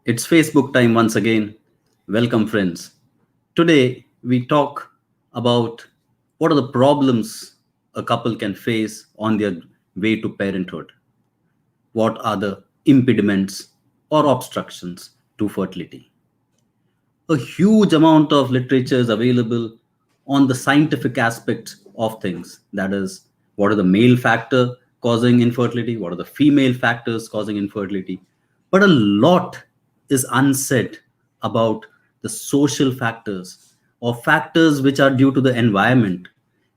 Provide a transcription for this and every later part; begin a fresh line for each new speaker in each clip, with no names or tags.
It's Facebook time once again. Welcome, friends. Today, we talk about what are the problems a couple can face on their way to parenthood. What are the impediments or obstructions to fertility? A huge amount of literature is available on the scientific aspect of things. That is, what are the male factor causing infertility? What are the female factors causing infertility? But a lot is unsaid about the social factors or factors which are due to the environment,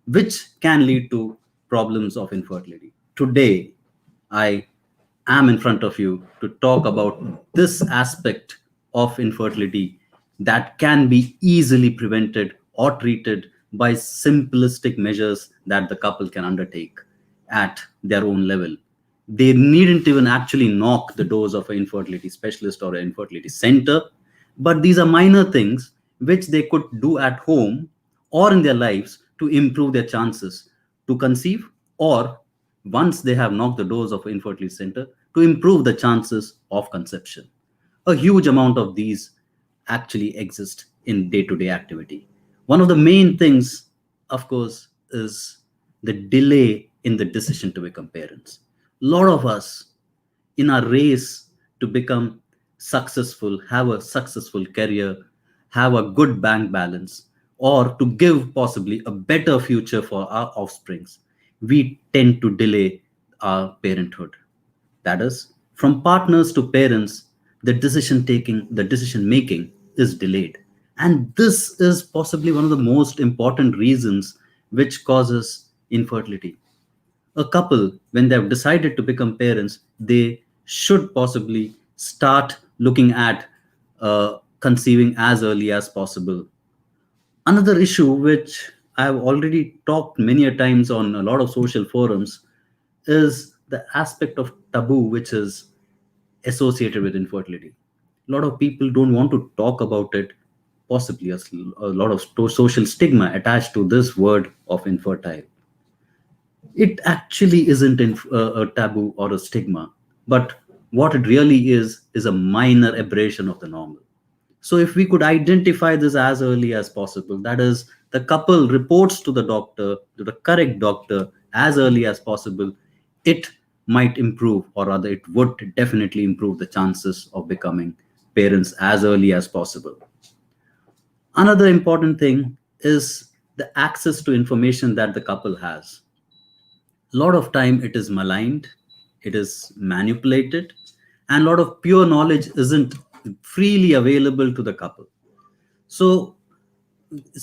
which can lead to problems of infertility. Today, I am in front of you to talk about this aspect of infertility that can be easily prevented or treated by simplistic measures that the couple can undertake at their own level. They needn't even actually knock the doors of an infertility specialist or an infertility center, but these are minor things which they could do at home or in their lives to improve their chances to conceive, or once they have knocked the doors of an infertility center, to improve the chances of conception. A huge amount of these actually exist in day-to-day activity. One of the main things, of course, is the delay in the decision to become parents. A lot of us in our race to become successful, have a successful career, have a good bank balance, or to give possibly a better future for our offsprings, we tend to delay our parenthood. That is, from partners to parents, the decision making is delayed. And this is possibly one of the most important reasons which causes infertility. A couple, when they have decided to become parents, they should possibly start looking at conceiving as early as possible. Another issue which I have already talked many a times on a lot of social forums is the aspect of taboo which is associated with infertility. A lot of people don't want to talk about it, possibly a lot of social stigma attached to this word of infertile. It actually isn't a taboo or a stigma, but what it really is a minor aberration of the normal. So if we could identify this as early as possible, that is, the couple reports to the doctor, to the correct doctor, as early as possible, it might improve, or rather it would definitely improve the chances of becoming parents as early as possible. Another important thing is the access to information that the couple has. A lot of time it is maligned, it is manipulated, and a lot of pure knowledge isn't freely available to the couple. So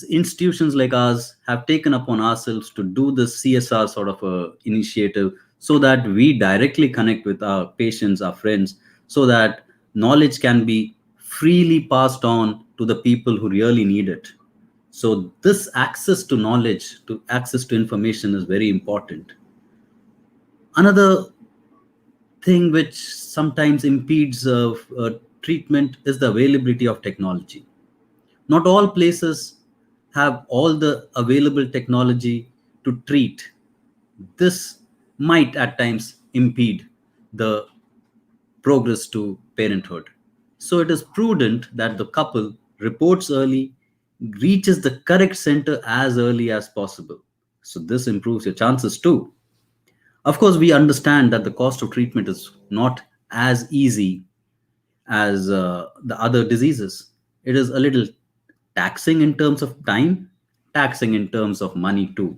institutions like ours have taken upon ourselves to do this CSR sort of a initiative so that we directly connect with our patients, our friends, so that knowledge can be freely passed on to the people who really need it. So this access to knowledge, to access to information is very important. Another thing which sometimes impedes treatment is the availability of technology. Not all places have all the available technology to treat. This might at times impede the progress to parenthood. So it is prudent that the couple reports early, reaches the correct center as early as possible. So this improves your chances too. Of course, we understand that the cost of treatment is not as easy as the other diseases. It is a little taxing in terms of time, taxing in terms of money too.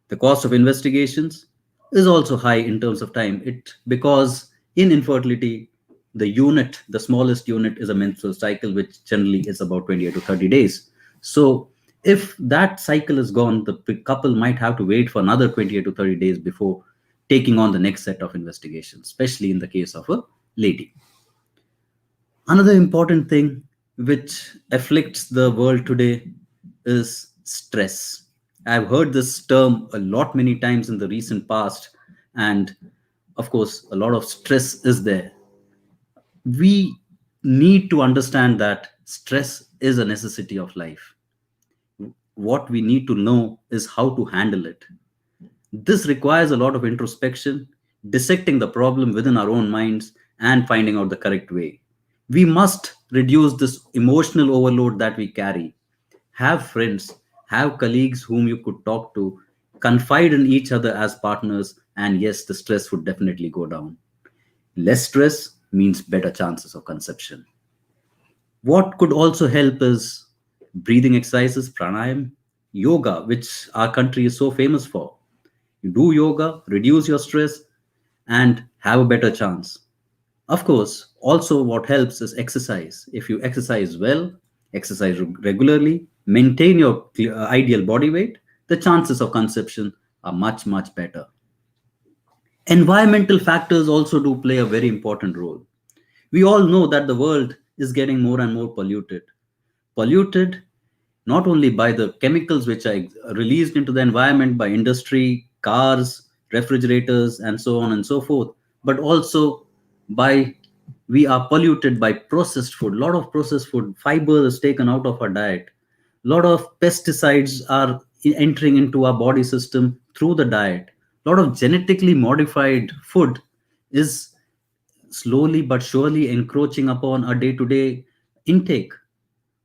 The cost of investigations is also high in terms of time. It because in infertility, the smallest unit is a menstrual cycle, which generally is about 28 to 30 days. So if that cycle is gone, the couple might have to wait for another 28 to 30 days before taking on the next set of investigations, especially in the case of a lady. Another important thing which afflicts the world today is stress. I've heard this term a lot many times in the recent past, and of course, a lot of stress is there. We need to understand that stress is a necessity of life. What we need to know is how to handle it. This requires a lot of introspection, dissecting the problem within our own minds, and finding out the correct way. We must reduce this emotional overload that we carry. Have friends, have colleagues whom you could talk to, confide in each other as partners, and yes, the stress would definitely go down. Less stress means better chances of conception. What could also help is breathing exercises, pranayam, yoga, which our country is so famous for. You do yoga, reduce your stress, and have a better chance. Of course, also what helps is exercise. If you exercise well, exercise regularly, maintain your ideal body weight, the chances of conception are much, much better. Environmental factors also do play a very important role. We all know that the world is getting more and more polluted. Polluted not only by the chemicals which are released into the environment by industry, cars, refrigerators, and so on and so forth, but also by we are polluted by processed food. A lot of processed food, fiber is taken out of our diet. A lot of pesticides are entering into our body system through the diet. A lot of genetically modified food is slowly but surely encroaching upon our day to day intake.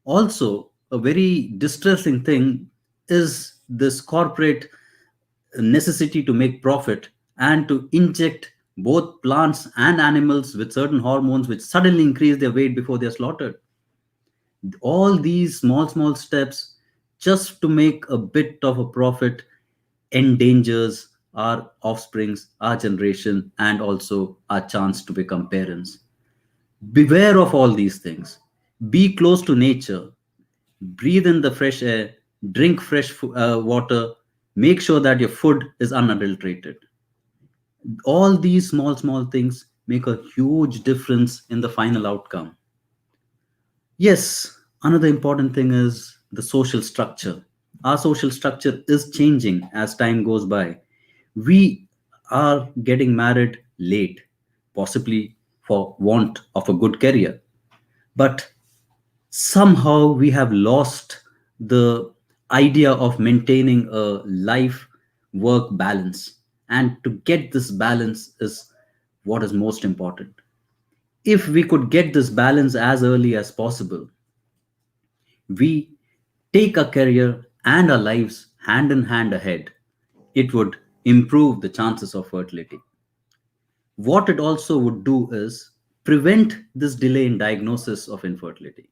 Also, a very distressing thing is this corporate necessity to make profit and to inject both plants and animals with certain hormones which suddenly increase their weight before they're slaughtered. All these small, small steps just to make a bit of a profit endangers our offsprings, our generation, and also our chance to become parents. Beware of all these things. Be close to nature. Breathe in the fresh air, drink fresh water, make sure that your food is unadulterated. All these small, small things make a huge difference in the final outcome. Yes, another important thing is the social structure. Our social structure is changing as time goes by. We are getting married late, possibly for want of a good career. But somehow we have lost the idea of maintaining a life work balance. And to get this balance is what is most important. If we could get this balance as early as possible, we take our career and our lives hand in hand ahead, it would improve the chances of fertility. What it also would do is prevent this delay in diagnosis of infertility.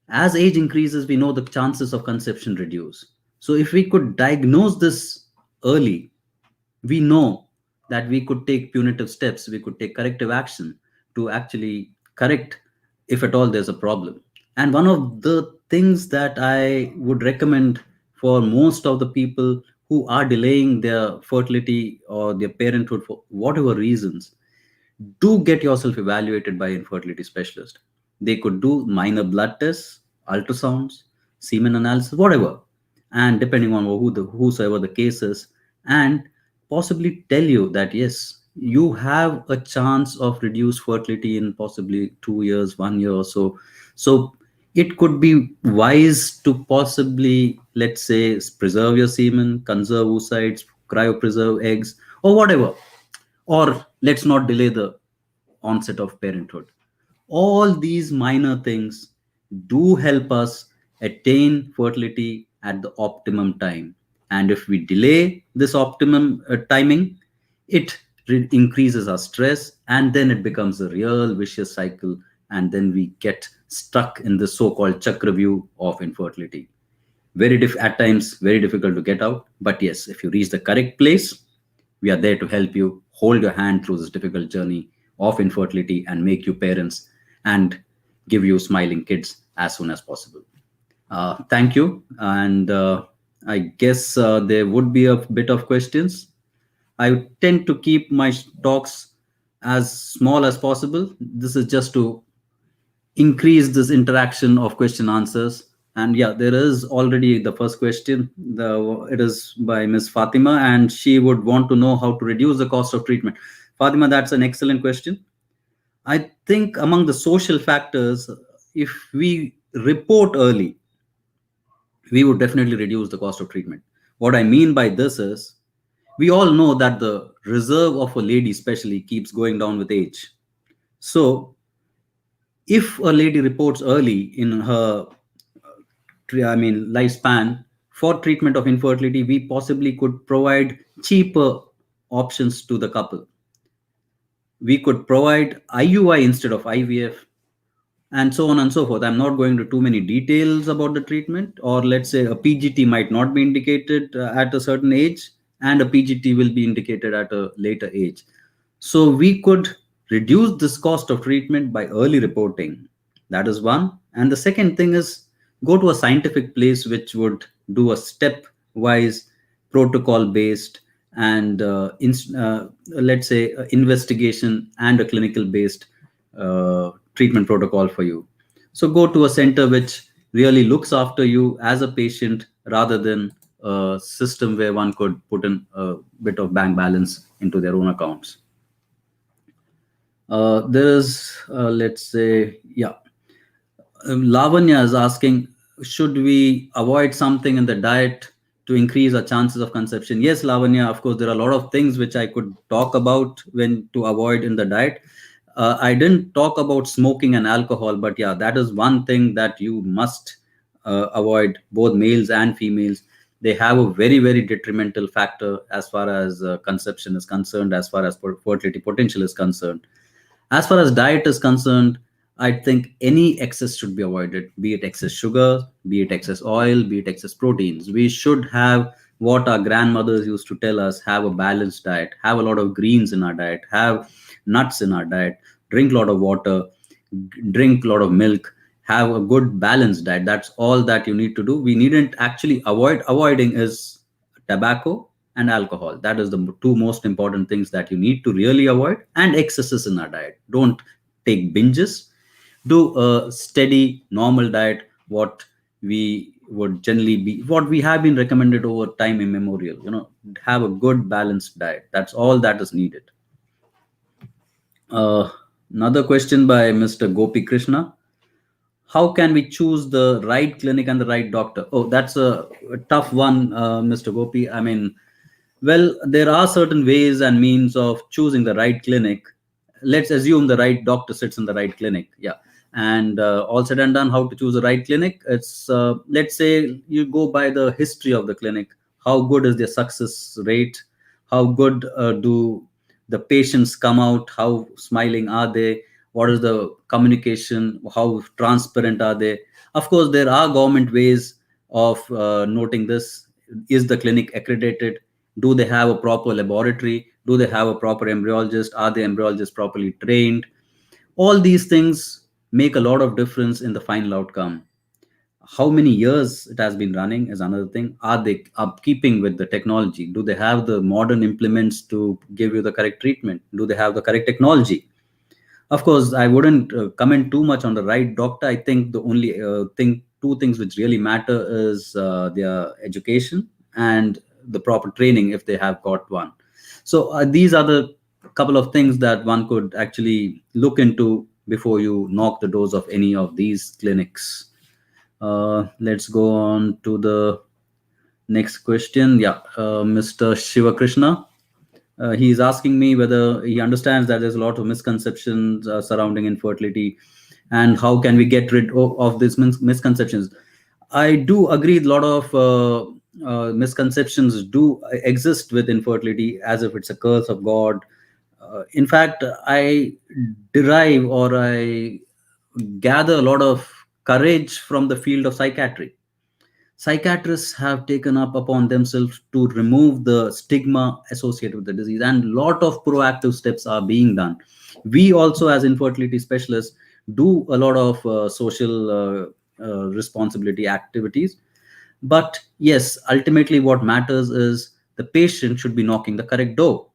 As age increases, we know the chances of conception reduce. So if we could diagnose this early, we know that we could take punitive steps, we could take corrective action to actually correct if at all there's a problem. And one of the things that I would recommend for most of the people who are delaying their fertility or their parenthood for whatever reasons, do get yourself evaluated by infertility specialist. They could do minor blood tests, ultrasounds, semen analysis, whatever, and depending on whosoever the case is, and possibly tell you that yes, you have a chance of reduced fertility in possibly 2 years, 1 year or so. So it could be wise to possibly, let's say, preserve your semen, conserve oocytes, cryopreserve eggs, or whatever, or let's not delay the onset of parenthood. All these minor things do help us attain fertility at the optimum time. And if we delay this optimum timing, it increases our stress and then it becomes a real vicious cycle. And then we get stuck in the so called chakravyuh of infertility. At times, very difficult to get out. But yes, if you reach the correct place, we are there to help you, hold your hand through this difficult journey of infertility and make you parents and give you smiling kids as soon as possible. Thank you. And I guess there would be a bit of questions. I tend to keep my talks as small as possible. This is just to increase this interaction of question answers. And yeah, there is already the first question. It is by Miss Fatima, and she would want to know how to reduce the cost of treatment. Fatima, that's an excellent question. I think among the social factors, if we report early, we would definitely reduce the cost of treatment. What I mean by this is, we all know that the reserve of a lady, especially, keeps going down with age. So If a lady reports early in her lifespan for treatment of infertility, we possibly could provide cheaper options to the couple. We could provide IUI instead of IVF, and so on and so forth. I'm not going into too many details about the treatment, or let's say a PGT might not be indicated at a certain age, and a PGT will be indicated at a later age. So we could reduce this cost of treatment by early reporting. That is one. And the second thing is go to a scientific place which would do a step-wise, protocol-based, and let's say investigation and a clinical-based treatment protocol for you. So go to a center which really looks after you as a patient rather than a system where one could put in a bit of bank balance into their own accounts. There is, let's say, yeah. Lavanya is asking, should we avoid something in the diet to increase our chances of conception? Yes, Lavanya, of course, there are a lot of things which I could talk about when to avoid in the diet. I didn't talk about smoking and alcohol, but yeah, that is one thing that you must avoid, both males and females. They have a very, very detrimental factor as far as conception is concerned, as far as fertility potential is concerned. As far as diet is concerned, I think any excess should be avoided, be it excess sugar, be it excess oil, be it excess proteins. We should have what our grandmothers used to tell us: have a balanced diet, have a lot of greens in our diet, have nuts in our diet, drink a lot of water, drink a lot of milk, have a good balanced diet. That's all that you need to do. We needn't actually avoiding is tobacco and alcohol. That is the two most important things that you need to really avoid, and excesses in our diet. Don't take binges. Do a steady normal diet, what we would generally be, what we have been recommended over time immemorial. Have a good balanced diet. That's all that is needed. uh, Another question by Mr. Gopi Krishna: how can we choose the right clinic and the right doctor? Oh, that's a tough one, Mr. Gopi. I mean, well, there are certain ways and means of choosing the right clinic. Let's assume the right doctor sits in the right clinic. Yeah. And all said and done, how to choose the right clinic? It's, let's say you go by the history of the clinic. How good is their success rate? How good do the patients come out? How smiling are they? What is the communication? How transparent are they? Of course, there are government ways of noting this. Is the clinic accredited? Do they have a proper laboratory? Do they have a proper embryologist? Are the embryologists properly trained? All these things make a lot of difference in the final outcome. How many years it has been running is another thing. Are they upkeeping with the technology? Do they have the modern implements to give you the correct treatment? Do they have the correct technology? Of course, I wouldn't comment too much on the right doctor. I think the only two things which really matter is their education and the proper training if they have got one. So these are the couple of things that one could actually look into before you knock the doors of any of these clinics. Let's go on to the next question. Yeah, Mr. Shiva Krishna. He is asking me whether he understands that there's a lot of misconceptions surrounding infertility, and how can we get rid of these misconceptions. I do agree, a lot of misconceptions do exist with infertility, as if it's a curse of God. In fact, I derive, or I gather a lot of courage from the field of psychiatry. Psychiatrists have taken up upon themselves to remove the stigma associated with the disease, and a lot of proactive steps are being done. We also, as infertility specialists, do a lot of social responsibility activities. But yes, ultimately what matters is the patient should be knocking the correct door.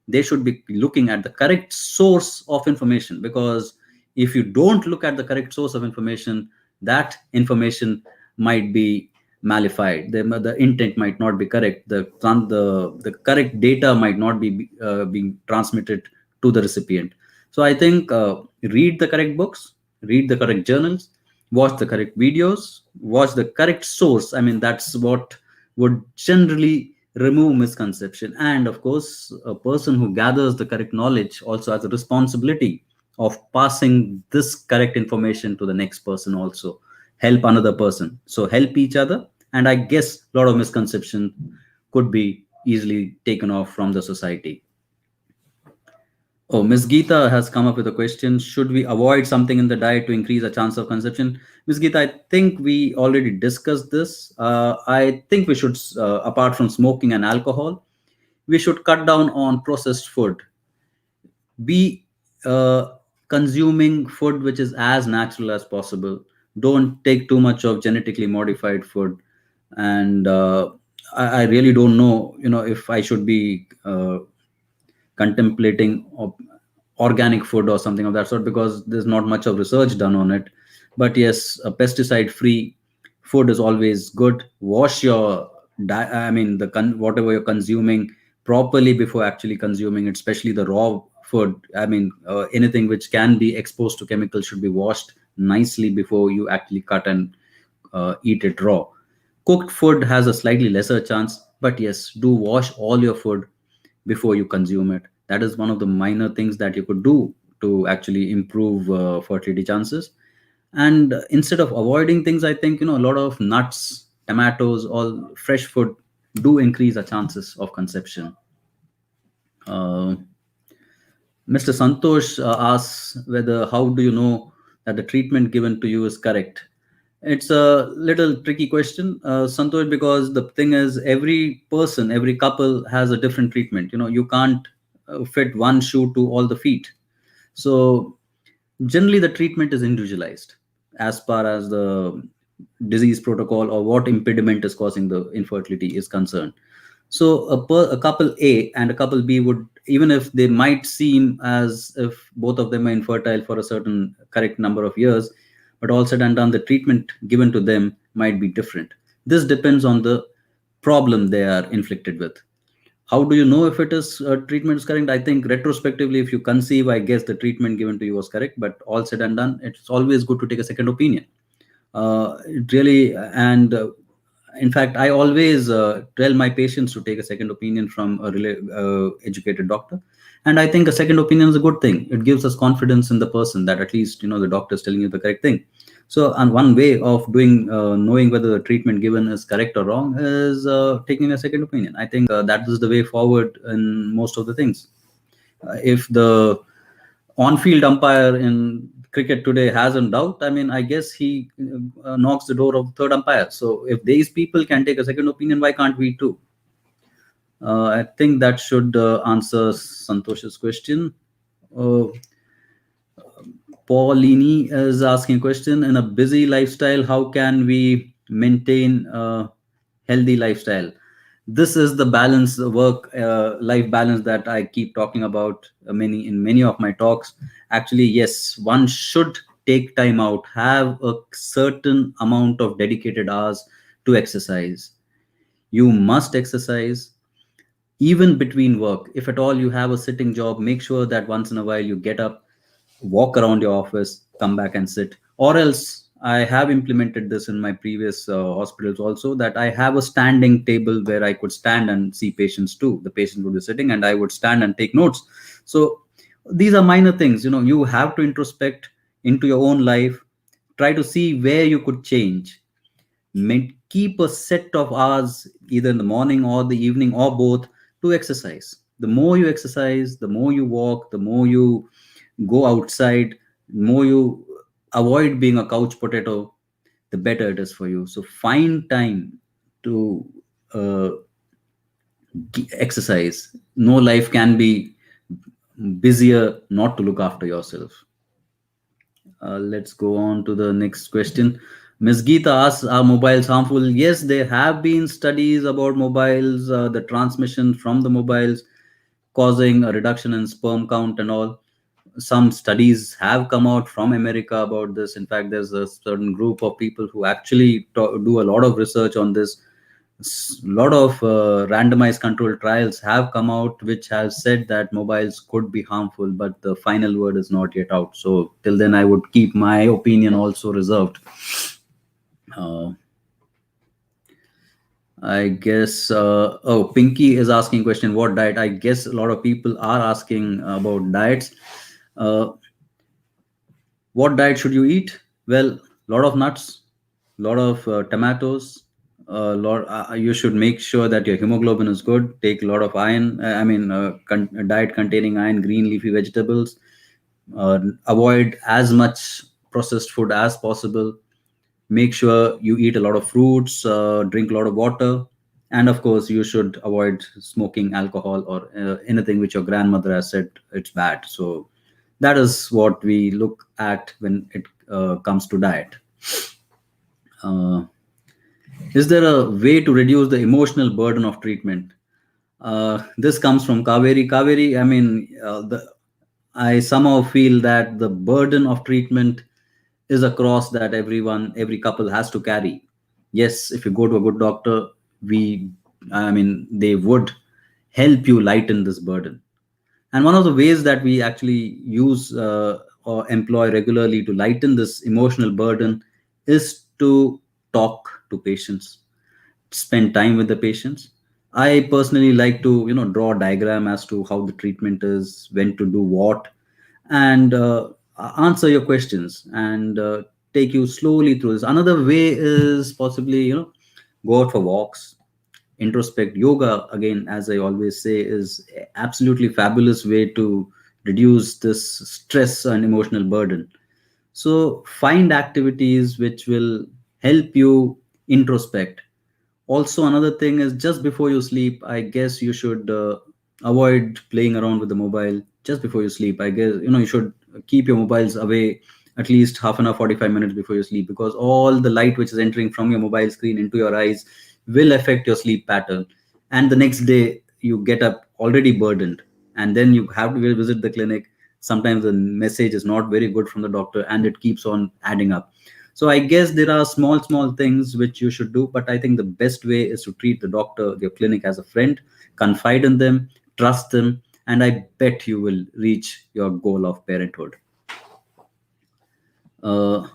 They should be looking at the correct source of information, because if you don't look at the correct source of information, that information might be malified. The intent might not be correct. The correct data might not be being transmitted to the recipient. So I think read the correct books, read the correct journals, watch the correct videos, watch the correct source. I mean, that's what would generally remove misconception. And of course, a person who gathers the correct knowledge also has a responsibility of passing this correct information to the next person also. Help another person. So help each other. And I guess a lot of misconception could be easily taken off from the society. Oh, Miss Geeta has come up with a question. Should we avoid something in the diet to increase a chance of conception? Miss Geeta, I think we already discussed this. I think we should, apart from smoking and alcohol, we should cut down on processed food. Be consuming food which is as natural as possible. Don't take too much of genetically modified food. And I really don't know, if I should be contemplating organic food or something of that sort, because there's not much of research done on it. But yes, a pesticide free food is always good. Wash your I mean whatever you're consuming properly before actually consuming it, especially the raw food. I mean, anything which can be exposed to chemicals should be washed nicely before you actually cut and eat it raw. Cooked food has a slightly lesser chance, but yes, do wash all your food before you consume it. That is one of the minor things that you could do to actually improve fertility chances. And instead of avoiding things, I think, a lot of nuts, tomatoes, all fresh food do increase the chances of conception. Uh, Mr. Santosh asks whether how do you know that the treatment given to you is correct? It's a little tricky question, Santosh, because the thing is, every person, every couple has a different treatment. You can't fit one shoe to all the feet. So generally, the treatment is individualized as far as the disease protocol or what impediment is causing the infertility is concerned. So a couple A and a couple B would, even if they might seem as if both of them are infertile for a certain correct number of years, but all said and done, the treatment given to them might be different. This depends on the problem they are inflicted with. How do you know if it is treatment is correct? I think retrospectively, if you conceive, I guess the treatment given to you was correct. But all said and done, it's always good to take a second opinion. It really, and in fact, I always tell my patients to take a second opinion from a educated doctor. And I think a second opinion is a good thing. It gives us confidence in the person that at least the doctor is telling you the correct thing. So, and one way of doing knowing whether the treatment given is correct or wrong is taking a second opinion. I think that is the way forward in most of the things. If the on-field umpire in cricket today has a doubt, I mean, I guess he knocks the door of third umpire. So if these people can take a second opinion, why can't we too? I think that should answer Santosh's question. Uh, Paulini is asking a question: in a busy lifestyle, how can we maintain a healthy lifestyle? This is the balance, the work life balance that I keep talking about in many of my talks. Actually, yes, one should take time out, have a certain amount of dedicated hours to exercise. You must exercise even between work. If at all you have a sitting job, make sure that once in a while you get up, walk around your office, come back and sit. Or else, I have implemented this in my previous hospitals also, that I have a standing table where I could stand and see patients too. The patient would be sitting and I would stand and take notes. So these are minor things. You have to introspect into your own life, try to see where you could change. Keep a set of hours either in the morning or the evening or both to exercise. The more you exercise, the more you walk, the more you go outside, the more you avoid being a couch potato, the better it is for you. So find time to uh, exercise. No life can be busier not to look after yourself. Let's go on to the next question. Ms. Geeta asks, are mobiles harmful? Yes, there have been studies about mobiles, the transmission from the mobiles causing a reduction in sperm count and all. Some studies have come out from America about this. In fact, there's a certain group of people who actually do a lot of research on this. A lot of randomized controlled trials have come out which have said that mobiles could be harmful, but the final word is not yet out. So till then, I would keep my opinion also reserved. Uh, I guess. Oh, Pinky is asking question: what diet? I guess a lot of people are asking about diets. Uh, What diet should you eat? Well, lot of nuts, lot of tomatoes. Lot You should make sure that your hemoglobin is good. Take a lot of iron. Diet containing iron, green leafy vegetables. Avoid as much processed food as possible. Make sure you eat a lot of fruits, drink a lot of water, and of course you should avoid smoking alcohol or anything which your grandmother has said it's bad. So that is what we look at when it comes to diet. uh, is there a way to reduce the emotional burden of treatment? This comes from Kaveri. I somehow feel that the burden of treatment is a cross that every couple has to carry. Yes, if you go to a good doctor, we, they would help you lighten this burden. And one of the ways that we actually use or employ regularly to lighten this emotional burden is to talk to patients, spend time with the patients. I personally like to, draw a diagram as to how the treatment is, when to do what, and answer your questions, and take you slowly through this. Another way is possibly, go out for walks, introspect. Yoga, again, as I always say, is absolutely fabulous way to reduce this stress and emotional burden. So find activities which will help you introspect. Also, another thing is, just before you sleep, I guess you should avoid playing around with the mobile just before you sleep. I guess, you should keep your mobiles away at least half an hour, 45 minutes before you sleep, because all the light which is entering from your mobile screen into your eyes will affect your sleep pattern. And the next day you get up already burdened, and then you have to visit the clinic. Sometimes the message is not very good from the doctor, and it keeps on adding up. So I guess there are small things which you should do, but I think the best way is to treat the doctor, your clinic, as a friend, confide in them, trust them, and I bet you will reach your goal of parenthood. uh,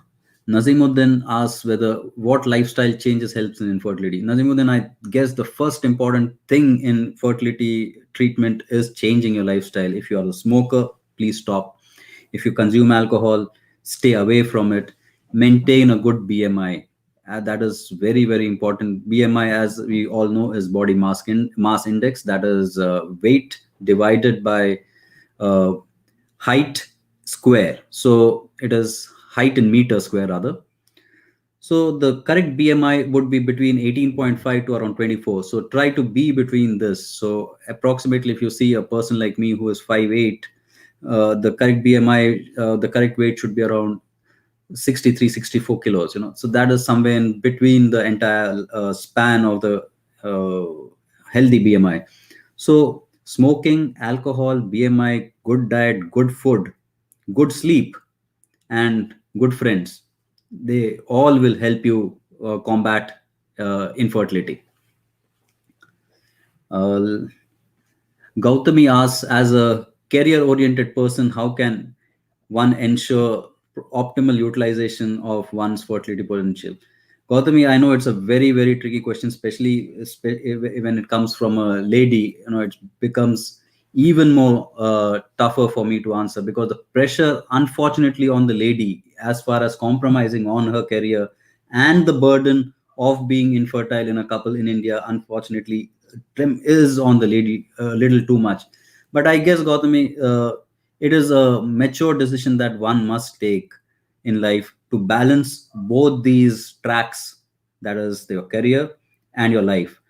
Nazimuddin asks whether what lifestyle changes helps in infertility. Nazimuddin, I guess the first important thing in fertility treatment is changing your lifestyle. If you are a smoker, please stop. If you consume alcohol, stay away from it. Maintain a good BMI. That is very important. BMI, as we all know, is body mass index. That is weight divided by uh, height square. So it is height in meter square rather. So the correct BMI would be between 18.5 to around 24. So try to be between this. So approximately, if you see a person like me who is 5'8", the correct BMI, the correct weight should be around 63, 64 kilos. So that is somewhere in between the entire span of the healthy BMI. So smoking, alcohol, BMI, good diet, good food, good sleep, and good friends, they all will help you combat infertility. uh, Gautami asks, as a career oriented person, how can one ensure optimal utilization of one's fertility potential? Gautami, I know it's a very tricky question, especially when it comes from a lady. It becomes even more tougher for me to answer, because the pressure, unfortunately, on the lady, as far as compromising on her career, and the burden of being infertile in a couple in India, unfortunately, is on the lady a little too much. But I guess, Gautami, it is a mature decision that one must take in life to balance both these tracks, that is your career and your life.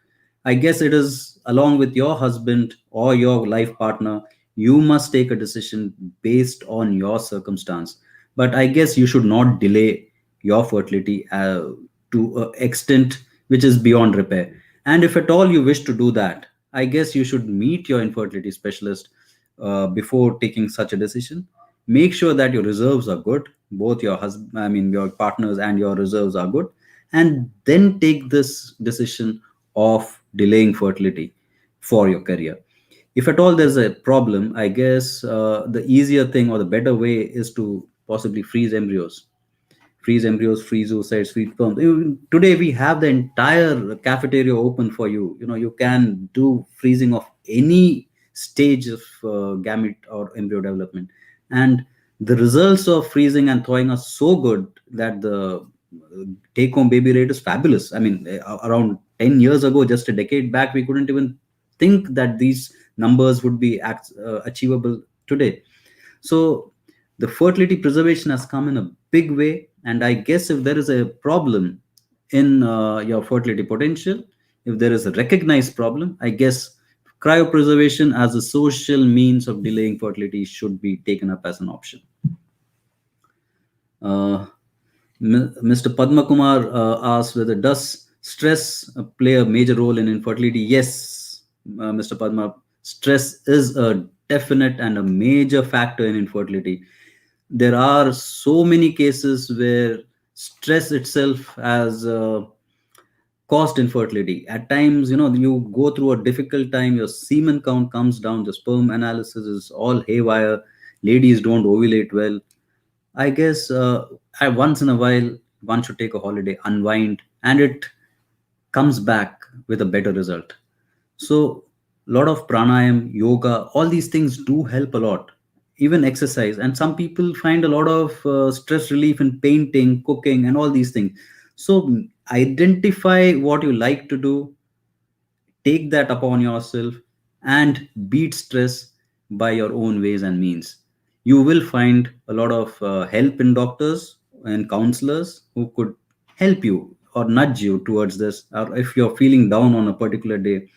I guess it is along with your husband or your life partner, you must take a decision based on your circumstance. But I guess you should not delay your fertility to an extent which is beyond repair. And if at all you wish to do that, I guess you should meet your infertility specialist before taking such a decision. Make sure that your reserves are good, both your husband, your partners, and your reserves are good, and then take this decision of delaying fertility for your career. If at all there's a problem, I guess the easier thing or the better way is to possibly freeze oocytes, freeze sperm. Today we have the entire cafeteria open for you. You can do freezing of any stage of gamete or embryo development. And The results of freezing and thawing are so good that the take home baby rate is fabulous. I mean, around 10 years ago, just a decade back, we couldn't even think that these numbers would be achievable today. So the fertility preservation has come in a big way. And I guess if there is a problem in your fertility potential, if there is a recognized problem, I guess cryopreservation as a social means of delaying fertility should be taken up as an option. Uh, Mr. Padma Kumar asked whether does stress play a major role in infertility? Yes, Mr. Padma, stress is a definite and a major factor in infertility. There are so many cases where stress itself has caused infertility. At times, you go through a difficult time, your semen count comes down, the sperm analysis is all haywire, ladies don't ovulate well. I guess once in a while, one should take a holiday, unwind, and it comes back with a better result. So, a lot of pranayam, yoga, all these things do help a lot, even exercise. And some people find a lot of stress relief in painting, cooking, and all these things. So, identify what you like to do, take that upon yourself, and beat stress by your own ways and means. You will find a lot of help in doctors and counselors who could help you or nudge you towards this. Or if you're feeling down on a particular day,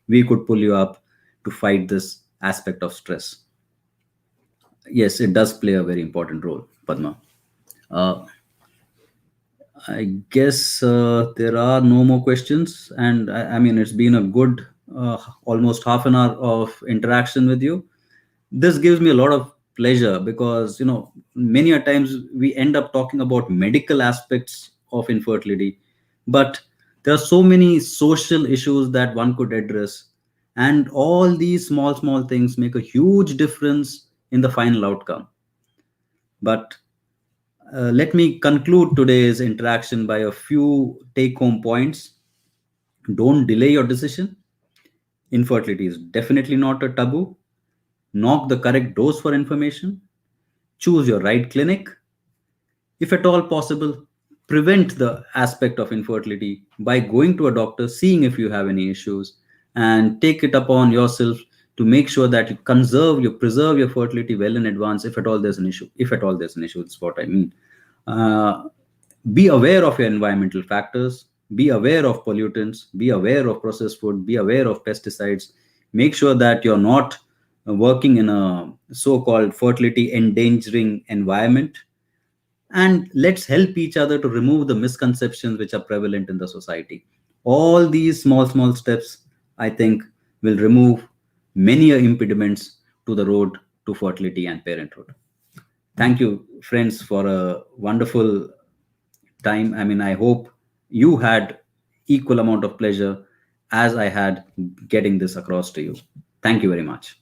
we could pull you up to fight this aspect of stress. Yes, it does play a very important role, Padma. Uh, I guess there are no more questions, and I mean it's been a good almost half an hour of interaction with you. This gives me a lot of pleasure because many a times we end up talking about medical aspects of infertility, but there are so many social issues that one could address, and all these small things make a huge difference in the final outcome. But let me conclude today's interaction by a few take home points. Don't delay your decision. Infertility is definitely not a taboo. Knock the correct dose for information. Choose your right clinic. If at all possible, prevent the aspect of infertility by going to a doctor, seeing if you have any issues, and take it upon yourself to make sure that you preserve your fertility well in advance if at all there's an issue. If at all there's an issue, that's what I mean. Uh, be aware of your environmental factors, be aware of pollutants, be aware of processed food, be aware of pesticides. Make sure that you're not working in a so-called fertility endangering environment, and let's help each other to remove the misconceptions which are prevalent in the society. All these small steps, I think, will remove many impediments to the road to fertility and parenthood. Thank you, friends, for a wonderful time. I mean, I hope you had equal amount of pleasure as I had getting this across to you. Thank you very much.